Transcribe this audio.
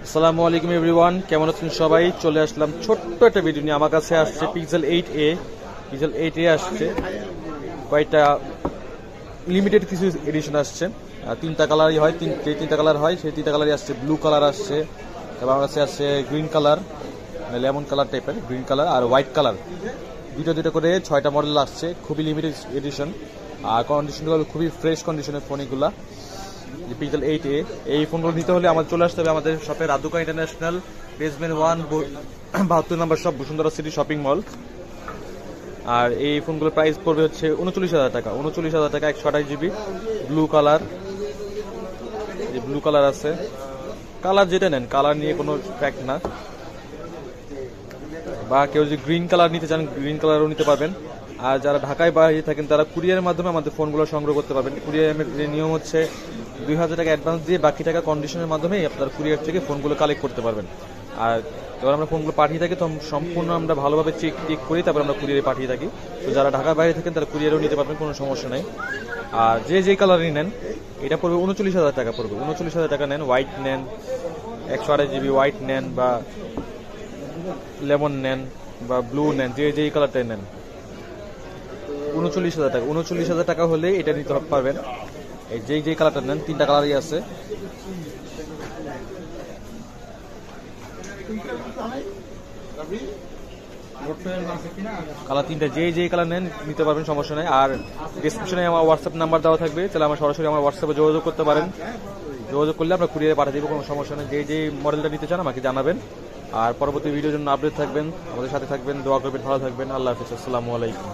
আসসালামু আলাইকুম এভরিওয়ান, কেমন আছেন সবাই? চলে আসলাম ছোট্ট একটা ভিডিও নিয়ে। আমার কাছে আসছে পিক্সেল 8a আসছে কয়েকটা লিমিটেড কিছু এডিশন আসছে। তিনটা কালারই হয়, তিনটা কালার হয়, সেই তিনটা কালারই আসছে। ব্লু কালার আসছে, এবং আমার কাছে আসছে গ্রিন কালার, লেমন কালার টাইপের গ্রিন কালার, আর হোয়াইট কালার। দুটো করে 6টা মডেল আসছে, খুবই লিমিটেড এডিশন। আর কন্ডিশনগুলো খুবই ফ্রেশ কন্ডিশনের ফোন এগুলা। পিক্সেল 8a এই ফোনগুলো নিতে হলে আমাদের চলে আসতে হবে আমাদের শপে, রাধুকা ইন্টারন্যাশনাল, বেসমেন্ট 1, 72 নম্বর shop, Bashundhara city shopping mall. আর এই ফোনগুলোর প্রাইস পড়বে হচ্ছে 39,000 টাকা। 39,000 টাকা, 128 জিবি, ব্লু কালার। যে ব্লু কালার আছে, কালার যেটা নেন, কালার নিয়ে কোনো ফ্যাক্ট না। বা কেউ যদি গ্রিন কালার নিতে চান, গ্রিন কালারও নিতে পারবেন। আর যারা ঢাকায় বাইরে থাকেন তারা কুরিয়ারের মাধ্যমে আমাদের ফোনগুলো সংগ্রহ করতে পারবেন। কুরিয়ারের নিয়ম হচ্ছে 2,000 টাকা অ্যাডভান্স দিয়ে বাকি টাকা কন্ডিশনের মাধ্যমে আপনার কুরিয়ার থেকে ফোনগুলো কালেক্ট করতে পারবেন। আর যখন আমরা ফোনগুলো পাঠিয়ে থাকি তখন সম্পূর্ণ আমরা ভালোভাবে চেক করি, তারপর আমরা কুরিয়ারে পাঠিয়ে থাকি। তো যারা ঢাকার বাইরে থাকেন তারা কুরিয়ারেও নিতে পারবেন, কোনো সমস্যা নেই। আর যে কালারই নেন, এটা পড়বে 39,000 টাকা পড়বে। 39,000 টাকা নেন, হোয়াইট নেন, 128 জিবি হোয়াইট নেন, বা লেমন নেন, বা ব্লু নেন, যেই কালারটাই নেন, 39,000 টাকা। 39,000 টাকা হলে এটা নিতে পারবেন। এই যেই কালারটা নেন, তিনটা কালারই আছে। কালার তিনটা, যেই কালার নেন নিতে পারবেন, সমস্যা নেই। আর ডিসক্রিপশনে আমার হোয়াটসঅ্যাপ নাম্বার দেওয়া থাকবে, তাহলে আমার সরাসরি আমার হোয়াটসঅ্যাপে যোগাযোগ করতে পারেন। যোগাযোগ করলে আমরা কুরিয়ারে পাঠিয়ে দিব, কোনো সমস্যা নেই। যেই মডেলটা নিতে চান আমাকে জানাবেন। আর পরবর্তী ভিডিওর জন্য আপডেট থাকবেন, আমাদের সাথে থাকবেন, দোয়া করবেন, ভালো থাকবেন। আল্লাহ হাফিজ, আসসালামু আলাইকুম।